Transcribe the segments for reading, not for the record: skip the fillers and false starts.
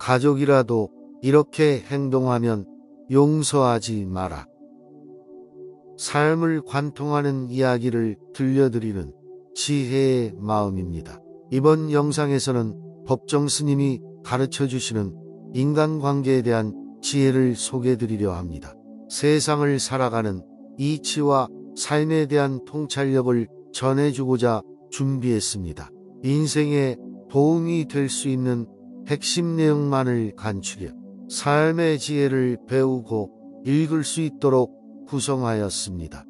가족이라도 이렇게 행동하면 용서하지 마라. 삶을 관통하는 이야기를 들려드리는 지혜의 마음입니다. 이번 영상에서는 법정 스님이 가르쳐 주시는 인간관계에 대한 지혜를 소개해드리려 합니다. 세상을 살아가는 이치와 삶에 대한 통찰력을 전해주고자 준비했습니다. 인생에 도움이 될 수 있는 핵심 내용만을 간추려 삶의 지혜를 배우고 읽을 수 있도록 구성하였습니다.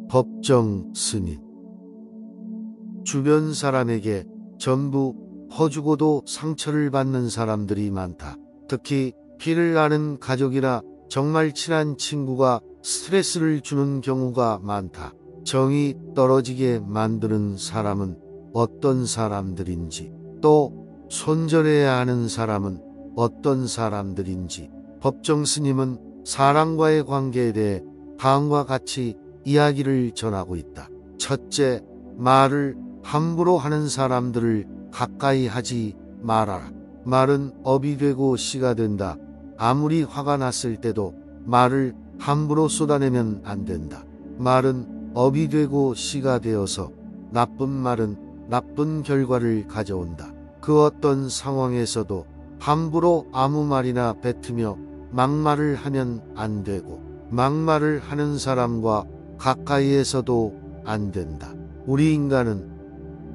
법정 스님. 주변 사람에게 전부 퍼주고도 상처를 받는 사람들이 많다. 특히 피를 아는 가족이나 정말 친한 친구가 스트레스를 주는 경우가 많다. 정이 떨어지게 만드는 사람은 어떤 사람들인지, 또 손절해야 하는 사람은 어떤 사람들인지, 법정 스님은 사람과의 관계에 대해 다음과 같이 이야기를 전하고 있다. 첫째, 말을 함부로 하는 사람들을 가까이 하지 말아라. 말은 업이 되고 씨가 된다. 아무리 화가 났을 때도 말을 함부로 쏟아내면 안 된다. 말은 업이 되고 씨가 되어서 나쁜 말은 나쁜 결과를 가져온다. 그 어떤 상황에서도 함부로 아무 말이나 뱉으며 막말을 하면 안 되고, 막말을 하는 사람과 가까이에서도 안 된다. 우리 인간은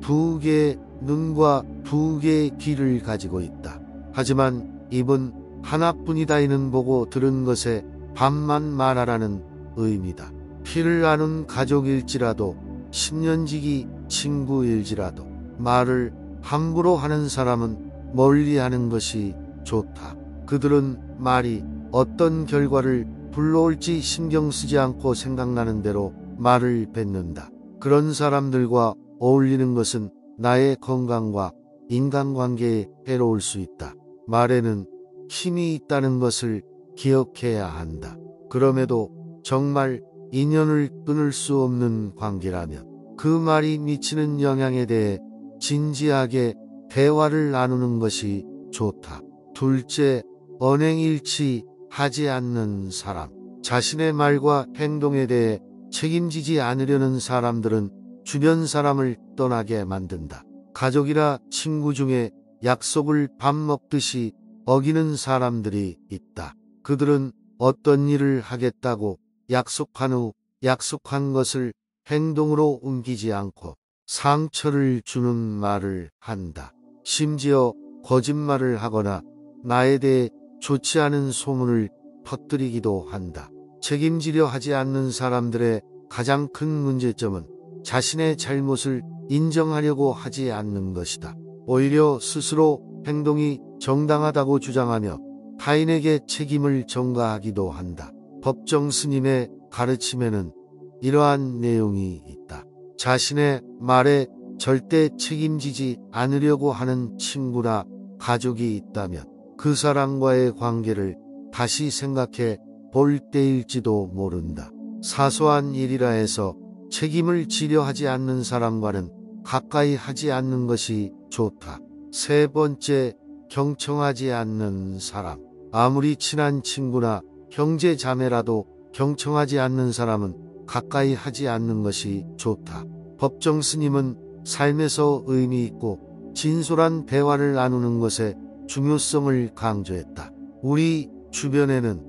두 개의 눈과 두 개의 귀를 가지고 있다. 하지만 입은 하나뿐이다이는 보고 들은 것에 반만 말하라는 의미다. 피를 아는 가족일지라도 10년지기 친구일지라도 말을 함부로 하는 사람은 멀리하는 것이 좋다. 그들은 말이 어떤 결과를 불러올지 신경 쓰지 않고 생각나는 대로 말을 뱉는다. 그런 사람들과 어울리는 것은 나의 건강과 인간관계에 해로울 수 있다. 말에는 힘이 있다는 것을 기억해야 한다. 그럼에도 정말 인연을 끊을 수 없는 관계라면 그 말이 미치는 영향에 대해 진지하게 대화를 나누는 것이 좋다. 둘째, 언행일치하지 않는 사람. 자신의 말과 행동에 대해 책임지지 않으려는 사람들은 주변 사람을 떠나게 만든다. 가족이나 친구 중에 약속을 밥 먹듯이 어기는 사람들이 있다. 그들은 어떤 일을 하겠다고 약속한 후 약속한 것을 행동으로 옮기지 않고 상처를 주는 말을 한다. 심지어 거짓말을 하거나 나에 대해 좋지 않은 소문을 퍼뜨리기도 한다. 책임지려 하지 않는 사람들의 가장 큰 문제점은 자신의 잘못을 인정하려고 하지 않는 것이다. 오히려 스스로 행동이 정당하다고 주장하며 타인에게 책임을 전가하기도 한다. 법정 스님의 가르침에는 이러한 내용이 있다. 자신의 말에 절대 책임지지 않으려고 하는 친구나 가족이 있다면 그 사람과의 관계를 다시 생각해 볼 때일지도 모른다. 사소한 일이라 해서 책임을 지려 하지 않는 사람과는 가까이 하지 않는 것이 좋다. 세 번째, 경청하지 않는 사람. 아무리 친한 친구나 형제 자매라도 경청하지 않는 사람은 가까이 하지 않는 것이 좋다. 법정 스님은 삶에서 의미 있고 진솔한 대화를 나누는 것의 중요성을 강조했다. 우리 주변에는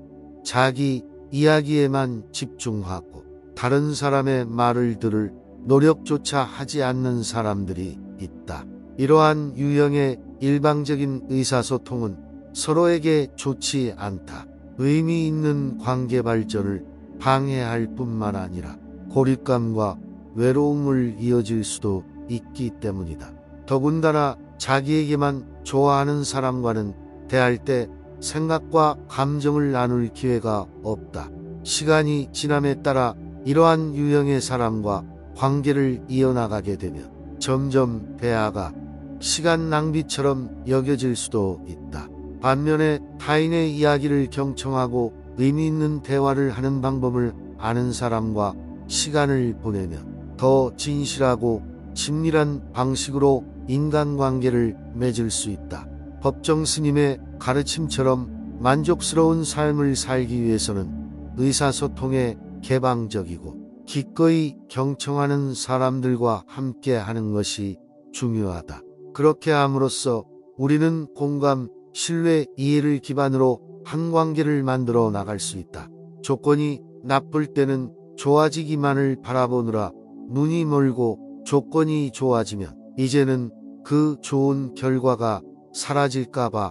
자기 이야기에만 집중하고 다른 사람의 말을 들을 노력조차 하지 않는 사람들이 있다. 이러한 유형의 일방적인 의사소통은 서로에게 좋지 않다. 의미 있는 관계 발전을 방해할 뿐만 아니라 고립감과 외로움을 이어질 수도 있기 때문이다. 더군다나 자기에게만 좋아하는 사람과는 대할 때 생각과 감정을 나눌 기회가 없다. 시간이 지남에 따라 이러한 유형의 사람과 관계를 이어나가게 되면 점점 대화가 시간 낭비처럼 여겨질 수도 있다. 반면에 타인의 이야기를 경청하고 의미 있는 대화를 하는 방법을 아는 사람과 시간을 보내면 더 진실하고 친밀한 방식으로 인간관계를 맺을 수 있다. 법정 스님의 가르침처럼 만족스러운 삶을 살기 위해서는 의사소통에 개방적이고 기꺼이 경청하는 사람들과 함께 하는 것이 중요하다. 그렇게 함으로써 우리는 공감, 신뢰, 이해를 기반으로 한 관계를 만들어 나갈 수 있다. 조건이 나쁠 때는 좋아지기만을 바라보느라 눈이 멀고 조건이 좋아지면 이제는 그 좋은 결과가 사라질까봐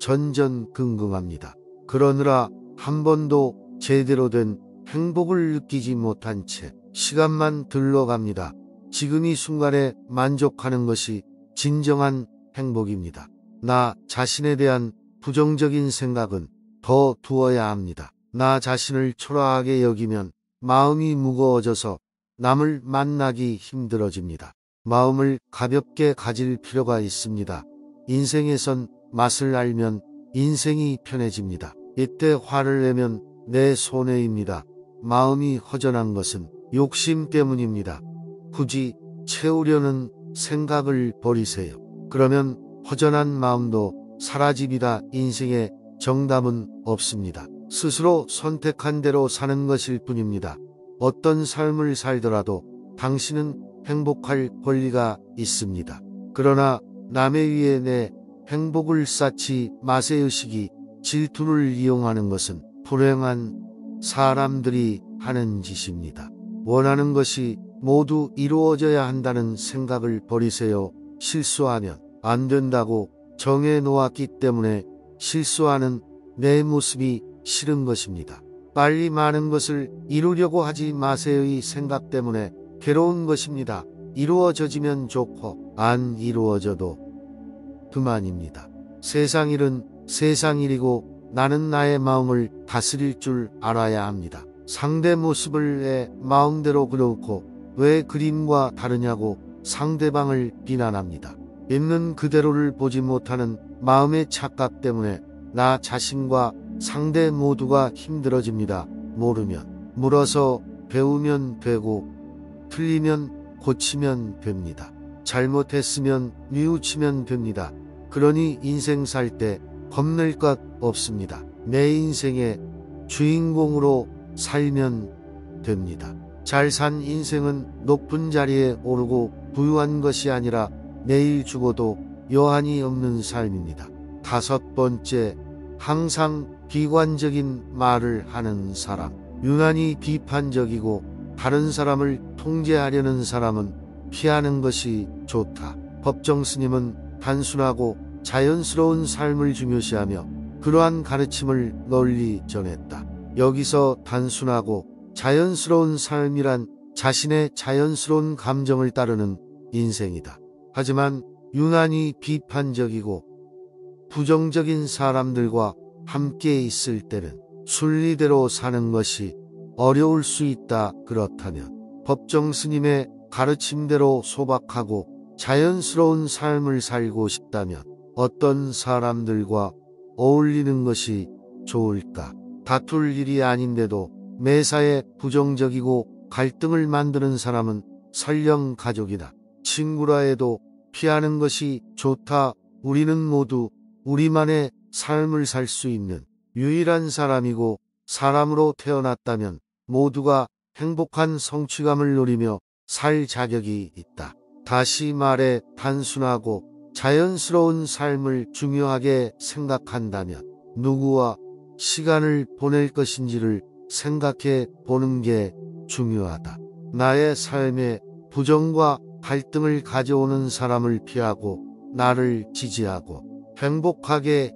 전전긍긍합니다. 그러느라 한 번도 제대로 된 행복을 느끼지 못한 채 시간만 들러갑니다. 지금 이 순간에 만족하는 것이 진정한 행복입니다. 나 자신에 대한 부정적인 생각은 더 두어야 합니다. 나 자신을 초라하게 여기면 마음이 무거워져서 남을 만나기 힘들어집니다. 마음을 가볍게 가질 필요가 있습니다. 인생에선 맛을 알면 인생이 편해집니다. 이때 화를 내면 내 손해입니다. 마음이 허전한 것은 욕심 때문입니다. 굳이 채우려는 생각을 버리세요. 그러면 허전한 마음도 사라집니다. 인생에 정답은 없습니다. 스스로 선택한 대로 사는 것일 뿐입니다. 어떤 삶을 살더라도 당신은 행복할 권리가 있습니다. 그러나 남에 의해 내 행복을 쌓지 마세요. 시기, 질투를 이용하는 것은 불행한 사람들이 하는 짓입니다. 원하는 것이 모두 이루어져야 한다는 생각을 버리세요. 실수하면 안 된다고 정해 놓았기 때문에 실수하는 내 모습이 싫은 것입니다. 빨리 많은 것을 이루려고 하지 마세요. 이 생각 때문에 괴로운 것입니다. 이루어져지면 좋고 안 이루어져도 그만입니다. 세상 일은 세상 일이고 나는 나의 마음을 다스릴 줄 알아야 합니다. 상대 모습을 내 마음대로 그려놓고 왜 그림과 다르냐고 상대방을 비난합니다. 있는 그대로를 보지 못하는 마음의 착각 때문에 나 자신과 상대 모두가 힘들어집니다. 모르면 물어서 배우면 되고 틀리면 고치면 됩니다. 잘못했으면 뉘우치면 됩니다. 그러니 인생 살 때 겁낼 것 없습니다. 내 인생의 주인공으로 살면 됩니다. 잘 산 인생은 높은 자리에 오르고 부유한 것이 아니라 내일 죽어도 여한이 없는 삶입니다. 5번째, 항상 비관적인 말을 하는 사람. 유난히 비판적이고 다른 사람을 통제하려는 사람은 피하는 것이 좋다. 법정 스님은 단순하고 자연스러운 삶을 중요시하며 그러한 가르침을 널리 전했다. 여기서 단순하고 자연스러운 삶이란 자신의 자연스러운 감정을 따르는 인생이다. 하지만 유난히 비판적이고 부정적인 사람들과 함께 있을 때는 순리대로 사는 것이 어려울 수 있다. 그렇다면 법정 스님의 가르침대로 소박하고 자연스러운 삶을 살고 싶다면 어떤 사람들과 어울리는 것이 좋을까? 다툴 일이 아닌데도 매사에 부정적이고 갈등을 만드는 사람은 설령 가족이나 친구라 해도 피하는 것이 좋다. 우리는 모두 우리만의 삶을 살 수 있는 유일한 사람이고 사람으로 태어났다면 모두가 행복한 성취감을 누리며 살 자격이 있다. 다시 말해 단순하고 자연스러운 삶을 중요하게 생각한다면 누구와 시간을 보낼 것인지를 생각해 보는 게 중요하다. 나의 삶에 부정과 갈등을 가져오는 사람을 피하고 나를 지지하고 행복하게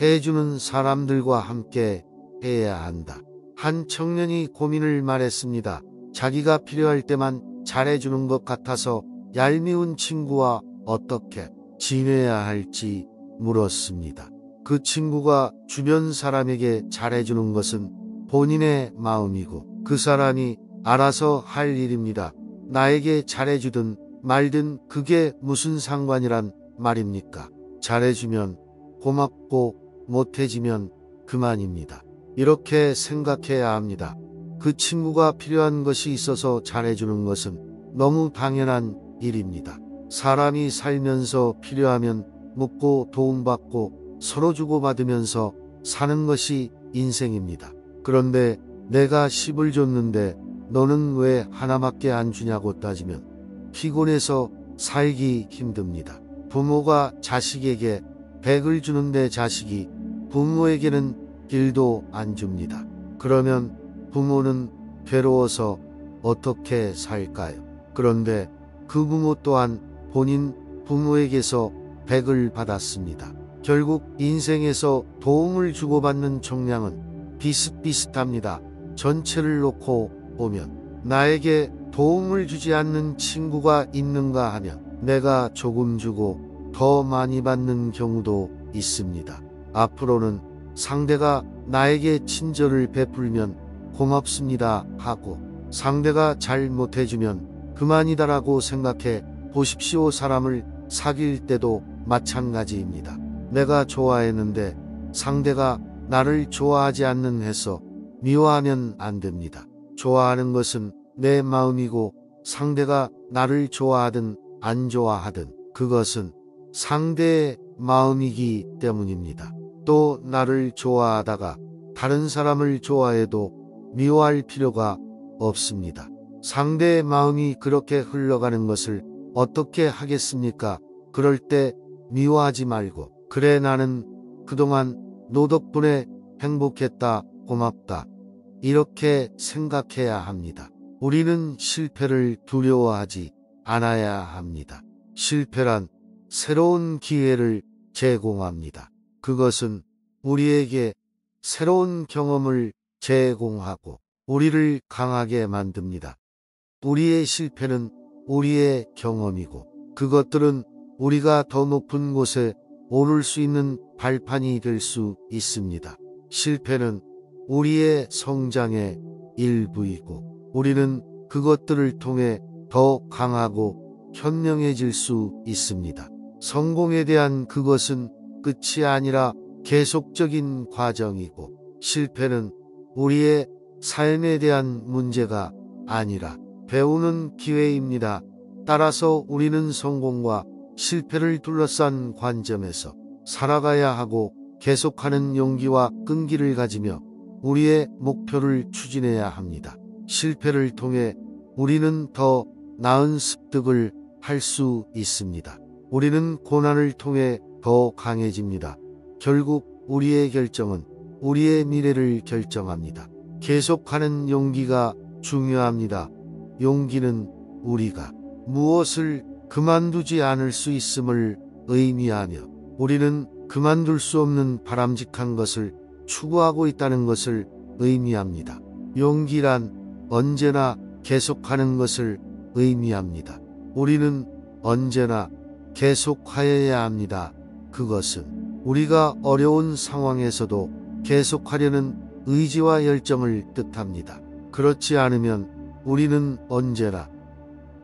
해주는 사람들과 함께 해야 한다. 한 청년이 고민을 말했습니다. 자기가 필요할 때만 잘해주는 것 같아서 얄미운 친구와 어떻게 지내야 할지 물었습니다. 그 친구가 주변 사람에게 잘해주는 것은 본인의 마음이고 그 사람이 알아서 할 일입니다. 나에게 잘해주든 말든 그게 무슨 상관이란 말입니까? 잘해주면 고맙고 못해지면 그만입니다. 이렇게 생각해야 합니다. 그 친구가 필요한 것이 있어서 잘해주는 것은 너무 당연한 일입니다. 사람이 살면서 필요하면 묻고 도움받고 서로 주고받으면서 사는 것이 인생입니다. 그런데 내가 10을 줬는데 너는 왜 하나밖에 안 주냐고 따지면 피곤해서 살기 힘듭니다. 부모가 자식에게 100을 주는데 자식이 부모에게는 1도 안 줍니다. 그러면 부모는 괴로워서 어떻게 살까요? 그런데 그 부모 또한 본인 부모에게서 100을 받았습니다. 결국 인생에서 도움을 주고받는 총량은 비슷비슷합니다. 전체를 놓고 보면 나에게 도움을 주지 않는 친구가 있는가 하면 내가 조금 주고 더 많이 받는 경우도 있습니다. 앞으로는 상대가 나에게 친절을 베풀면 고맙습니다 하고 상대가 잘 못해주면 그만이다라고 생각해 보십시오. 사람을 사귈 때도 마찬가지입니다. 내가 좋아했는데 상대가 나를 좋아하지 않는 해서 미워하면 안 됩니다. 좋아하는 것은 내 마음이고 상대가 나를 좋아하든 안 좋아하든 그것은 상대의 마음이기 때문입니다. 또 나를 좋아하다가 다른 사람을 좋아해도 미워할 필요가 없습니다. 상대의 마음이 그렇게 흘러가는 것을 어떻게 하겠습니까? 그럴 때 미워하지 말고 그래 나는 그동안 너 덕분에 행복했다 고맙다 이렇게 생각해야 합니다. 우리는 실패를 두려워하지 않아야 합니다. 실패란 새로운 기회를 제공합니다. 그것은 우리에게 새로운 경험을 제공하고 우리를 강하게 만듭니다. 우리의 실패는 우리의 경험이고 그것들은 우리가 더 높은 곳에 오를 수 있는 발판이 될 수 있습니다. 실패는 우리의 성장의 일부이고 우리는 그것들을 통해 더 강하고 현명해질 수 있습니다. 성공에 대한 그것은 끝이 아니라 계속적인 과정이고 실패는 우리의 삶에 대한 문제가 아니라 배우는 기회입니다. 따라서 우리는 성공과 실패를 둘러싼 관점에서 살아가야 하고 계속하는 용기와 끈기를 가지며 우리의 목표를 추진해야 합니다. 실패를 통해 우리는 더 나은 습득을 할 수 있습니다. 우리는 고난을 통해 더 강해집니다. 결국 우리의 결정은 우리의 미래를 결정합니다. 계속하는 용기가 중요합니다. 용기는 우리가 무엇을 그만두지 않을 수 있음을 의미하며 우리는 그만둘 수 없는 바람직한 것을 추구하고 있다는 것을 의미합니다. 용기란 언제나 계속하는 것을 의미합니다. 우리는 언제나 계속하여야 합니다. 그것은 우리가 어려운 상황에서도 계속하려는 의지와 열정을 뜻합니다. 그렇지 않으면 우리는 언제나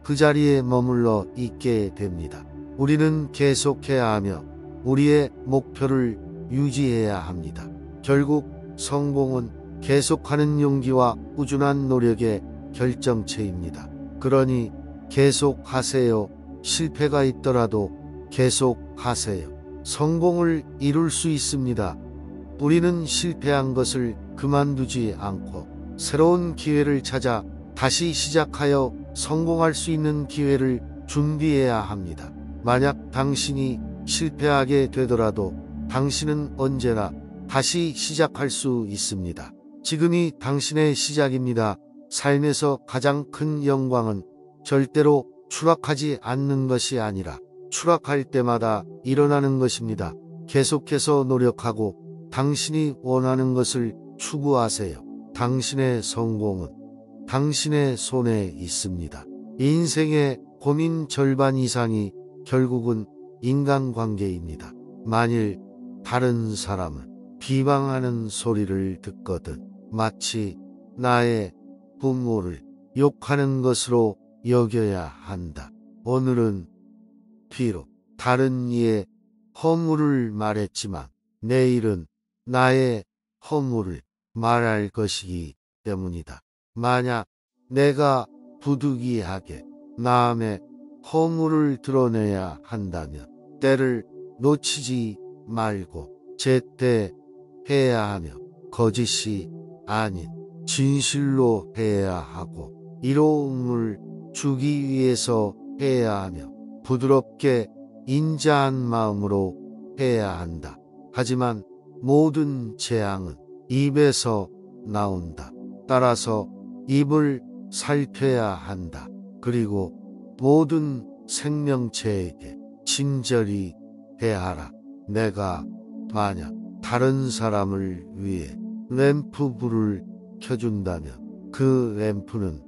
그 자리에 머물러 있게 됩니다. 우리는 계속해야 하며 우리의 목표를 유지해야 합니다. 결국 성공은 계속하는 용기와 꾸준한 노력의 결정체입니다. 그러니 계속하세요. 실패가 있더라도 계속하세요. 성공을 이룰 수 있습니다. 우리는 실패한 것을 그만두지 않고 새로운 기회를 찾아 다시 시작하여 성공할 수 있는 기회를 준비해야 합니다. 만약 당신이 실패하게 되더라도 당신은 언제나 다시 시작할 수 있습니다. 지금이 당신의 시작입니다. 삶에서 가장 큰 영광은 절대로 추락하지 않는 것이 아니라 추락할 때마다 일어나는 것입니다. 계속해서 노력하고 당신이 원하는 것을 추구하세요. 당신의 성공은 당신의 손에 있습니다. 인생의 고민 절반 이상이 결국은 인간관계입니다. 만일 다른 사람은 비방하는 소리를 듣거든 마치 나의 부모를 욕하는 것으로 여겨야 한다. 오늘은 비록 다른 이의 허물을 말했지만 내일은 나의 허물을 말할 것이기 때문이다. 만약 내가 부득이하게 남의 허물을 드러내야 한다면 때를 놓치지 말고 제때 해야 하며 거짓이 아닌 진실로 해야 하고 이로움을 주기 위해서 해야 하며 부드럽게 인자한 마음으로 해야 한다. 하지만 모든 재앙은 입에서 나온다. 따라서 입을 살펴야 한다. 그리고 모든 생명체에게 친절히 대하라. 내가 만약 다른 사람을 위해 램프 불을 켜준다면 그 램프는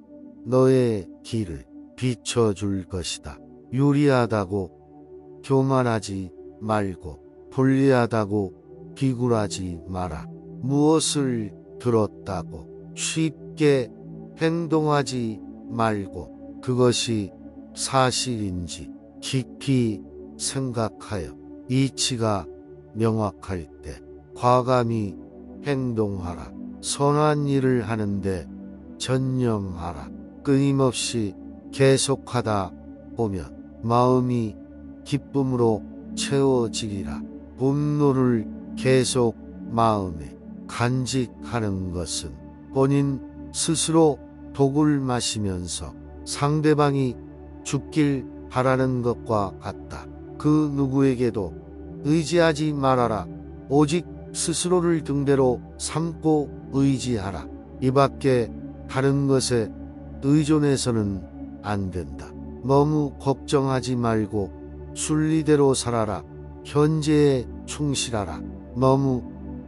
너의 길을 비춰줄 것이다. 유리하다고 교만하지 말고 불리하다고 비굴하지 마라. 무엇을 들었다고 쉽게 행동하지 말고 그것이 사실인지 깊이 생각하여 이치가 명확할 때 과감히 행동하라. 선한 일을 하는데 전념하라. 끊임없이 계속하다 보면 마음이 기쁨으로 채워지리라. 분노를 계속 마음에 간직하는 것은 본인 스스로 독을 마시면서 상대방이 죽길 바라는 것과 같다. 그 누구에게도 의지하지 말아라. 오직 스스로를 등대로 삼고 의지하라. 이 밖에 다른 것에 의존해서는 안 된다. 너무 걱정하지 말고 순리대로 살아라. 현재에 충실하라. 너무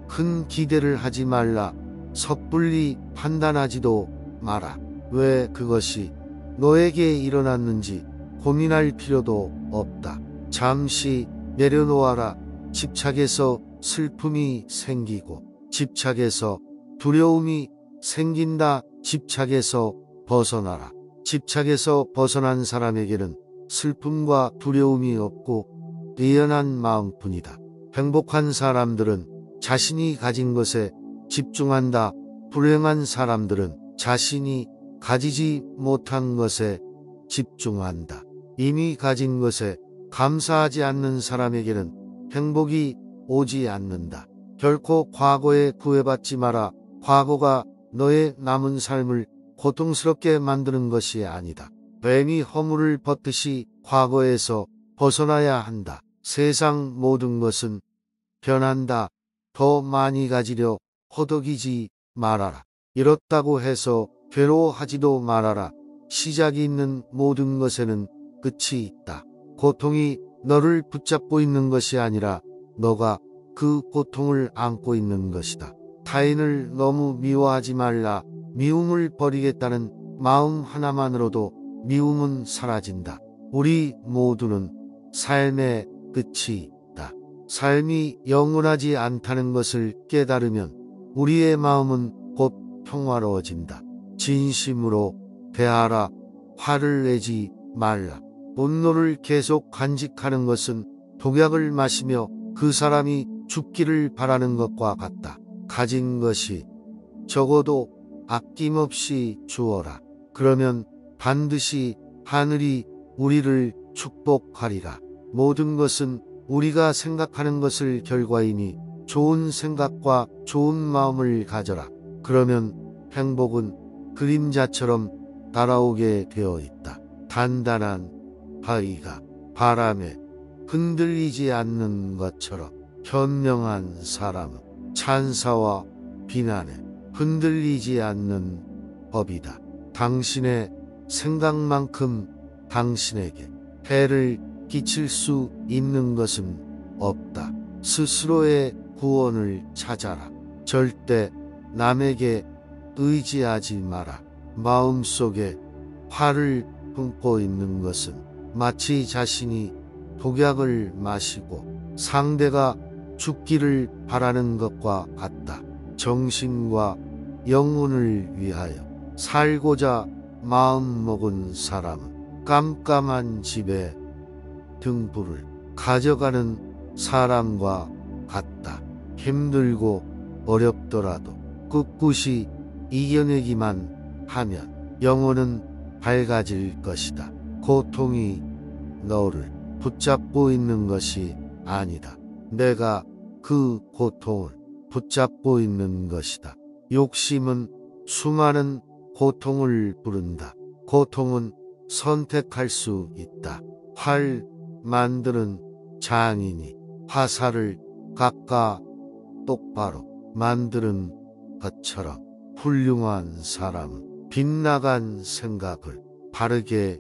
큰 기대를 하지 말라. 섣불리 판단하지도 마라. 왜 그것이 너에게 일어났는지 고민할 필요도 없다. 잠시 내려놓아라. 집착에서 슬픔이 생기고 집착에서 두려움이 생긴다. 집착에서 벗어나라. 집착에서 벗어난 사람에게는 슬픔과 두려움이 없고 의연한 마음뿐이다. 행복한 사람들은 자신이 가진 것에 집중한다. 불행한 사람들은 자신이 가지지 못한 것에 집중한다. 이미 가진 것에 감사하지 않는 사람에게는 행복이 오지 않는다. 결코 과거에 구애받지 마라. 과거가 너의 남은 삶을 고통스럽게 만드는 것이 아니다. 뱀이 허물을 벗듯이 과거에서 벗어나야 한다. 세상 모든 것은 변한다. 더 많이 가지려 허덕이지 말아라. 이렇다고 해서 괴로워하지도 말아라. 시작이 있는 모든 것에는 끝이 있다. 고통이 너를 붙잡고 있는 것이 아니라 너가 그 고통을 안고 있는 것이다. 타인을 너무 미워하지 말라. 미움을 버리겠다는 마음 하나만으로도 미움은 사라진다. 우리 모두는 삶의 끝이 있다. 삶이 영원하지 않다는 것을 깨달으면 우리의 마음은 곧 평화로워진다. 진심으로 대하라. 화를 내지 말라. 분노를 계속 간직하는 것은 독약을 마시며 그 사람이 죽기를 바라는 것과 같다. 가진 것이 적어도 아낌없이 주어라. 그러면 반드시 하늘이 우리를 축복하리라. 모든 것은 우리가 생각하는 것을 결과이니 좋은 생각과 좋은 마음을 가져라. 그러면 행복은 그림자처럼 날아오게 되어 있다. 단단한 바위가 바람에 흔들리지 않는 것처럼 현명한 사람은 찬사와 비난에 흔들리지 않는 법이다. 당신의 생각만큼 당신에게 해를 끼칠 수 있는 것은 없다. 스스로의 구원을 찾아라. 절대 남에게 의지하지 마라. 마음속에 화를 품고 있는 것은 마치 자신이 독약을 마시고 상대가 죽기를 바라는 것과 같다. 정신과 영혼을 위하여 살고자 마음먹은 사람은 깜깜한 집에 등불을 가져가는 사람과 같다. 힘들고 어렵더라도 꿋꿋이 이겨내기만 하면 영혼은 밝아질 것이다. 고통이 너를 붙잡고 있는 것이 아니다. 내가 그 고통을 붙잡고 있는 것이다. 욕심은 수많은 고통을 부른다. 고통은 선택할 수 있다. 활 만드는 장인이 화살을 깎아 똑바로 만드는 것처럼 훌륭한 사람은 빗나간 생각을 바르게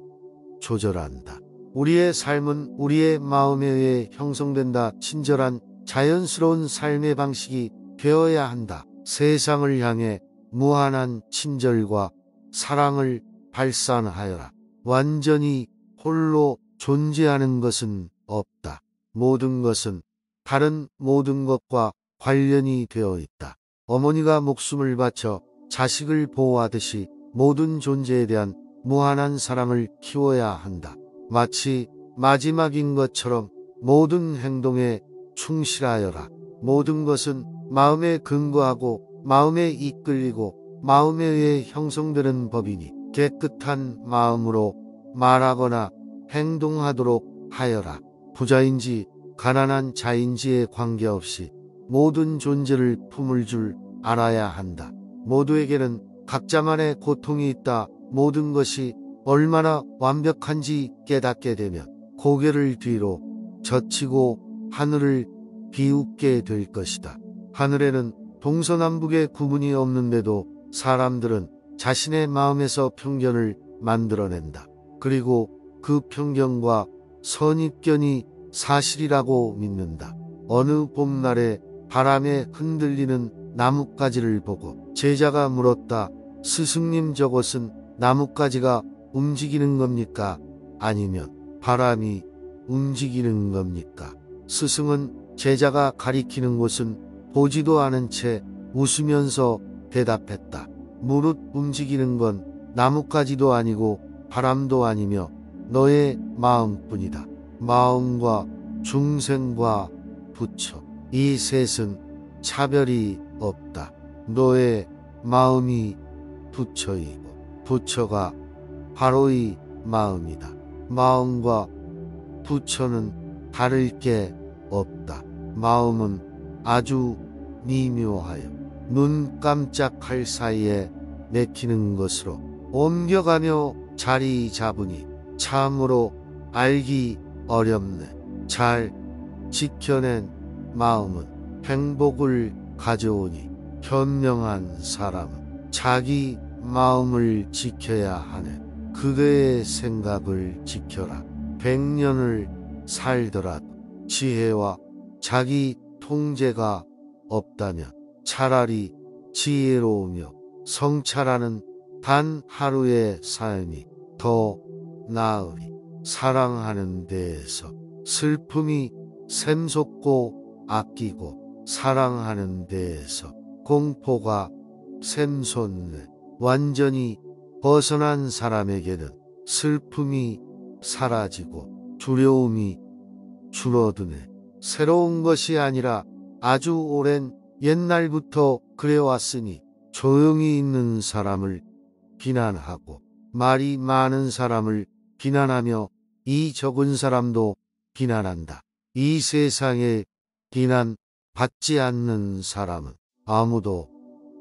조절한다. 우리의 삶은 우리의 마음에 의해 형성된다. 친절한 자연스러운 삶의 방식이 되어야 한다. 세상을 향해 무한한 친절과 사랑을 발산하여라. 완전히 홀로 존재하는 것은 없다. 모든 것은 다른 모든 것과 관련이 되어 있다. 어머니가 목숨을 바쳐 자식을 보호하듯이 모든 존재에 대한 무한한 사랑을 키워야 한다. 마치 마지막인 것처럼 모든 행동에 충실하여라. 모든 것은 마음에 근거하고 마음에 이끌리고 마음에 의해 형성되는 법이니 깨끗한 마음으로 말하거나 행동하도록 하여라. 부자인지 가난한 자인지에 관계없이 모든 존재를 품을 줄 알아야 한다. 모두에게는 각자만의 고통이 있다. 모든 것이 얼마나 완벽한지 깨닫게 되면 고개를 뒤로 젖히고 하늘을 비웃게 될 것이다. 하늘에는 동서남북의 구분이 없는데도 사람들은 자신의 마음에서 편견을 만들어낸다. 그리고 그 편견과 선입견이 사실이라고 믿는다. 어느 봄날에 바람에 흔들리는 나뭇가지를 보고 제자가 물었다. 스승님, 저것은 나뭇가지가 움직이는 겁니까? 아니면 바람이 움직이는 겁니까? 스승은 제자가 가리키는 곳은 보지도 않은 채 웃으면서 대답했다. 무릇 움직이는 건 나뭇가지도 아니고 바람도 아니며 너의 마음뿐이다. 마음과 중생과 부처, 이 셋은 차별이 없다. 너의 마음이 부처이고 부처가 바로 이 마음이다. 마음과 부처는 다를 게 없다. 마음은 아주 미묘하여 눈 깜짝할 사이에 내키는 것으로 옮겨가며 자리 잡으니 참으로 알기 어렵네. 잘 지켜낸 마음은 행복을 가져오니 현명한 사람은 자기 마음을 지켜야 하네. 그대의 생각을 지켜라. 100년을 살더라도 지혜와 자기 통제가 없다면 차라리 지혜로우며 성찰하는 단 하루의 삶이 더 나으리. 사랑하는 데에서 슬픔이 샘솟고 아끼고 사랑하는 데에서 공포가 샘솟네. 완전히 벗어난 사람에게는 슬픔이 사라지고 두려움이 줄어드네. 새로운 것이 아니라 아주 오랜 옛날부터 그래왔으니 조용히 있는 사람을 비난하고 말이 많은 사람을 비난하며 이 적은 사람도 비난한다. 이 세상에 비난 받지 않는 사람은 아무도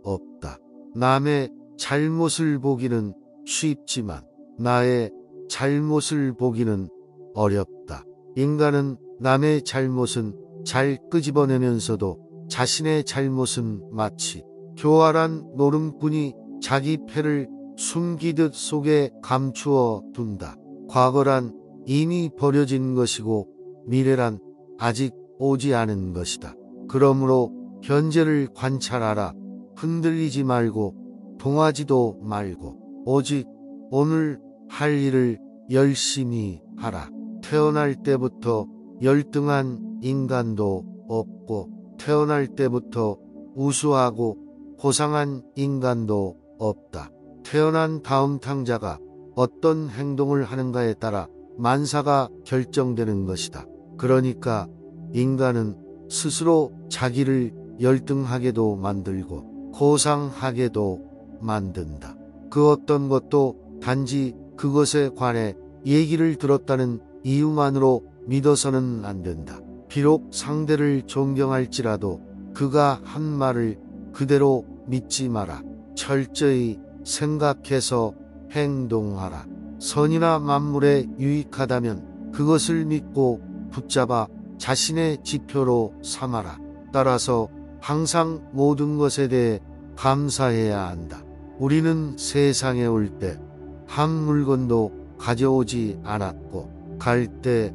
없다. 남의 잘못을 보기는 쉽지만 나의 잘못을 보기는 어렵다. 인간은 남의 잘못은 잘 끄집어내면서도 자신의 잘못은 마치 교활한 노름꾼이 자기 패를 숨기듯 속에 감추어 둔다. 과거란 이미 버려진 것이고 미래란 아직 오지 않은 것이다. 그러므로 현재를 관찰하라. 흔들리지 말고 동하지도 말고 오직 오늘 할 일을 열심히 하라. 태어날 때부터 열등한 인간도 없고 태어날 때부터 우수하고 고상한 인간도 없다. 태어난 다음 탕자가 어떤 행동을 하는가에 따라 만사가 결정되는 것이다. 그러니까 인간은 스스로 자기를 열등하게도 만들고 고상하게도 만든다. 그 어떤 것도 단지 그것에 관해 얘기를 들었다는 이유만으로 믿어서는 안 된다. 비록 상대를 존경할지라도 그가 한 말을 그대로 믿지 마라. 철저히 생각해서 행동하라. 선이나 만물에 유익하다면 그것을 믿고 붙잡아 자신의 지표로 삼아라. 따라서 항상 모든 것에 대해 감사해야 한다. 우리는 세상에 올 때 한 물건도 가져오지 않았고 갈 때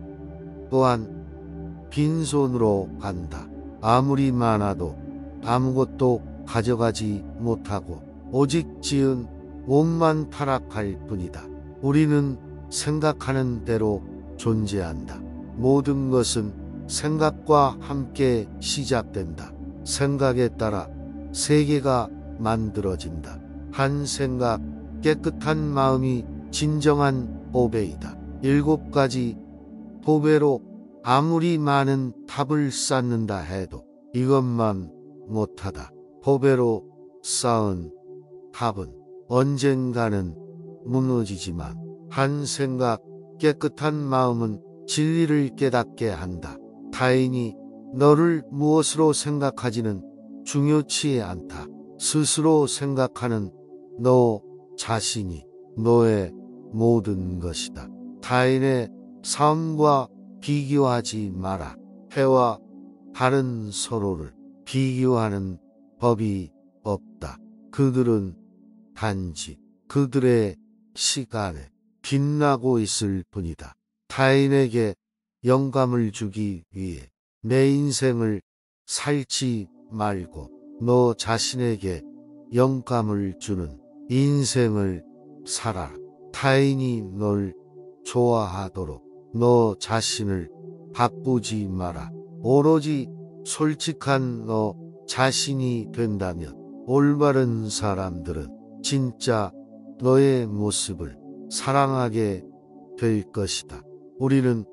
또한 빈손으로 간다. 아무리 많아도 아무것도 가져가지 못하고 오직 지은 몸만 타락할 뿐이다. 우리는 생각하는 대로 존재한다. 모든 것은 생각과 함께 시작된다. 생각에 따라 세계가 만들어진다. 한 생각, 깨끗한 마음이 진정한 보배이다. 7가지 보배로 아무리 많은 탑을 쌓는다 해도 이것만 못하다. 보배로 쌓은 탑은 언젠가는 무너지지만 한 생각, 깨끗한 마음은 진리를 깨닫게 한다. 타인이 너를 무엇으로 생각하지는 중요치 않다. 스스로 생각하는 너 자신이 너의 모든 것이다. 타인의 삶과 비교하지 마라. 해와 다른 서로를 비교하는 법이 없다. 그들은 단지 그들의 시간에 빛나고 있을 뿐이다. 타인에게 영감을 주기 위해 내 인생을 살지 말고 너 자신에게 영감을 주는 인생을 살아라. 타인이 널 좋아하도록 너 자신을 바꾸지 마라. 오로지 솔직한 너 자신이 된다면 올바른 사람들은 진짜 너의 모습을 사랑하게 될 것이다. 우리는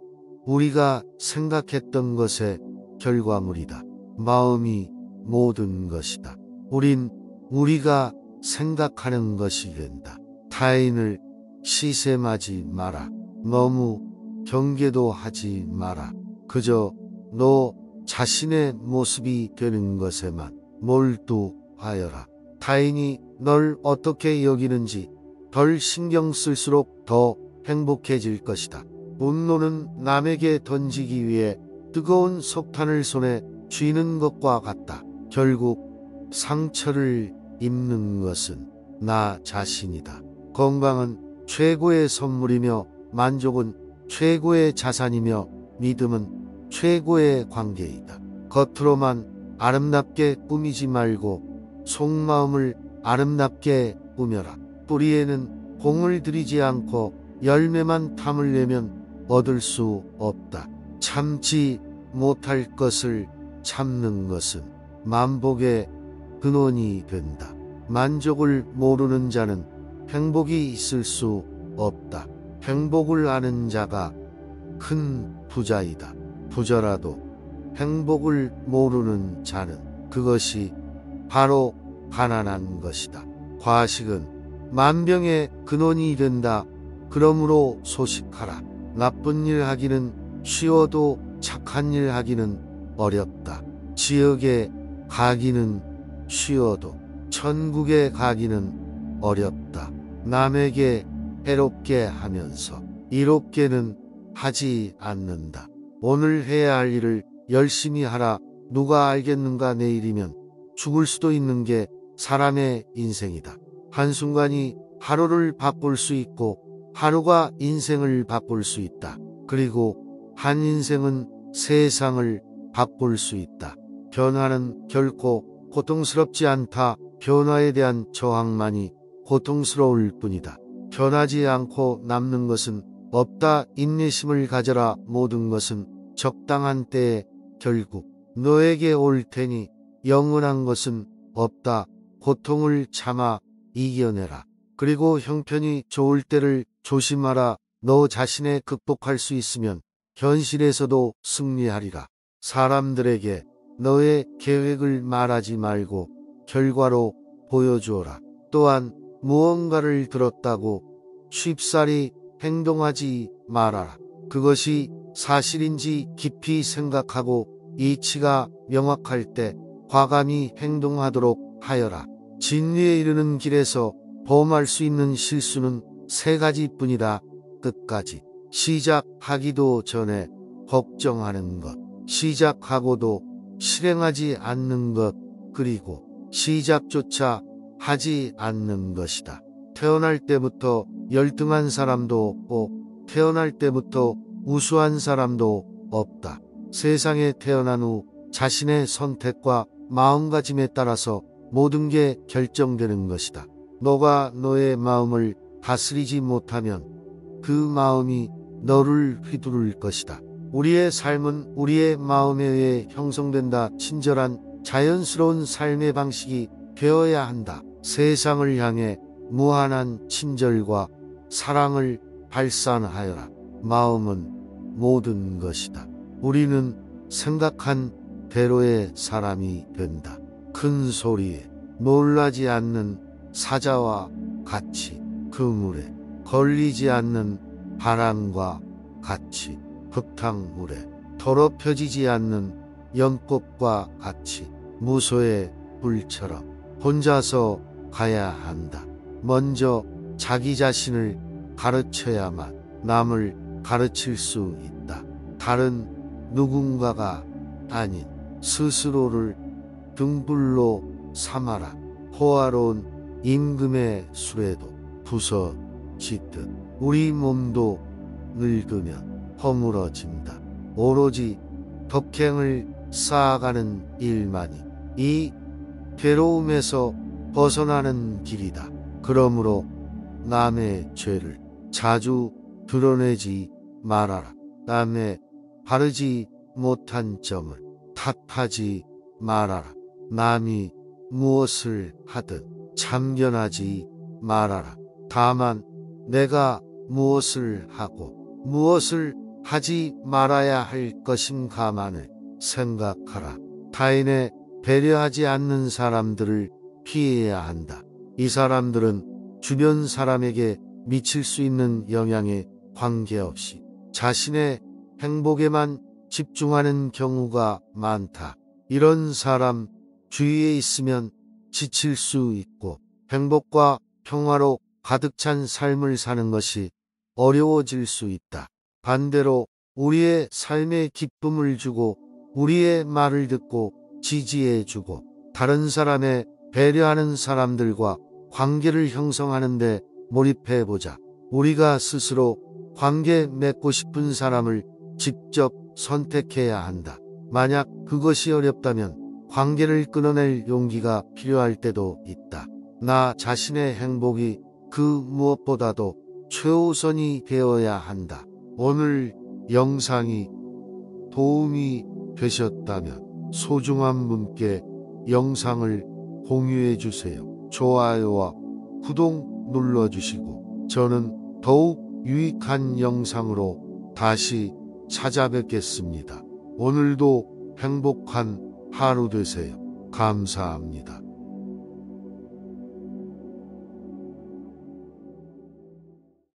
우리가 생각했던 것의 결과물이다. 마음이 모든 것이다. 우린 우리가 생각하는 것이 된다. 타인을 시샘하지 마라. 너무 경계도 하지 마라. 그저 너 자신의 모습이 되는 것에만 몰두하여라. 타인이 널 어떻게 여기는지 덜 신경 쓸수록 더 행복해질 것이다. 분노는 남에게 던지기 위해 뜨거운 석탄을 손에 쥐는 것과 같다. 결국 상처를 입는 것은 나 자신이다. 건강은 최고의 선물이며 만족은 최고의 자산이며 믿음은 최고의 관계이다. 겉으로만 아름답게 꾸미지 말고 속마음을 아름답게 꾸며라. 뿌리에는 공을 들이지 않고 열매만 탐을 내면 얻을 수 없다. 참지 못할 것을 참는 것은 만복의 근원이 된다. 만족을 모르는 자는 행복이 있을 수 없다. 행복을 아는 자가 큰 부자이다. 부자라도 행복을 모르는 자는 그것이 바로 가난한 것이다. 과식은 만병의 근원이 된다. 그러므로 소식하라. 나쁜 일 하기는 쉬워도 착한 일 하기는 어렵다. 지옥에 가기는 쉬워도 천국에 가기는 어렵다. 남에게 해롭게 하면서 이롭게는 하지 않는다. 오늘 해야 할 일을 열심히 하라. 누가 알겠는가. 내일이면 죽을 수도 있는 게 사람의 인생이다. 한순간이 하루를 바꿀 수 있고 하루가 인생을 바꿀 수 있다. 그리고 한 인생은 세상을 바꿀 수 있다. 변화는 결코 고통스럽지 않다. 변화에 대한 저항만이 고통스러울 뿐이다. 변하지 않고 남는 것은 없다. 인내심을 가져라. 모든 것은 적당한 때에 결국 너에게 올 테니 영원한 것은 없다. 고통을 참아 이겨내라. 그리고 형편이 좋을 때를 조심하라. 너 자신에 극복할 수 있으면 현실에서도 승리하리라. 사람들에게 너의 계획을 말하지 말고 결과로 보여주어라. 또한 무언가를 들었다고 쉽사리 행동하지 말아라. 그것이 사실인지 깊이 생각하고 이치가 명확할 때 과감히 행동하도록 하여라. 진리에 이르는 길에서 범할 수 있는 실수는 세 가지뿐이다. 끝까지. 시작하기도 전에 걱정하는 것, 시작하고도 실행하지 않는 것, 그리고 시작조차 하지 않는 것이다. 태어날 때부터 열등한 사람도 없고 태어날 때부터 우수한 사람도 없다. 세상에 태어난 후 자신의 선택과 마음가짐에 따라서 모든 게 결정되는 것이다. 너가 너의 마음을 다스리지 못하면 그 마음이 너를 휘두를 것이다. 우리의 삶은 우리의 마음에 의해 형성된다. 친절한 자연스러운 삶의 방식이 되어야 한다. 세상을 향해 무한한 친절과 사랑을 발산하여라. 마음은 모든 것이다. 우리는 생각한 대로의 사람이 된다. 큰 소리에 놀라지 않는 사자와 같이, 그물에 걸리지 않는 바람과 같이, 흙탕물에 더럽혀지지 않는 연꽃과 같이, 무소의 불처럼 혼자서 가야 한다. 먼저 자기 자신을 가르쳐야만 남을 가르칠 수 있다. 다른 누군가가 아닌 스스로를 등불로 삼아라. 호화로운 임금의 술에도 부서지듯 우리 몸도 늙으면 허물어진다. 오로지 덕행을 쌓아가는 일만이 이 괴로움에서 벗어나는 길이다. 그러므로 남의 죄를 자주 드러내지 말아라. 남의 바르지 못한 점을 탓하지 말아라. 남이 무엇을 하든 참견하지 말아라. 다만 내가 무엇을 하고 무엇을 하지 말아야 할 것인가만을 생각하라. 타인에 배려하지 않는 사람들을 피해야 한다. 이 사람들은 주변 사람에게 미칠 수 있는 영향에 관계없이 자신의 행복에만 집중하는 경우가 많다. 이런 사람 주위에 있으면 지칠 수 있고 행복과 평화로 가득 찬 삶을 사는 것이 어려워질 수 있다. 반대로 우리의 삶에 기쁨을 주고 우리의 말을 듣고 지지해주고 다른 사람에 배려하는 사람들과 관계를 형성하는 데 몰입해보자. 우리가 스스로 관계 맺고 싶은 사람을 직접 선택해야 한다. 만약 그것이 어렵다면 관계를 끊어낼 용기가 필요할 때도 있다. 나 자신의 행복이 그 무엇보다도 최우선이 되어야 한다. 오늘 영상이 도움이 되셨다면 소중한 분께 영상을 공유해 주세요. 좋아요와 구독 눌러주시고 저는 더욱 유익한 영상으로 다시 찾아뵙겠습니다. 오늘도 행복한 하루 되세요. 감사합니다.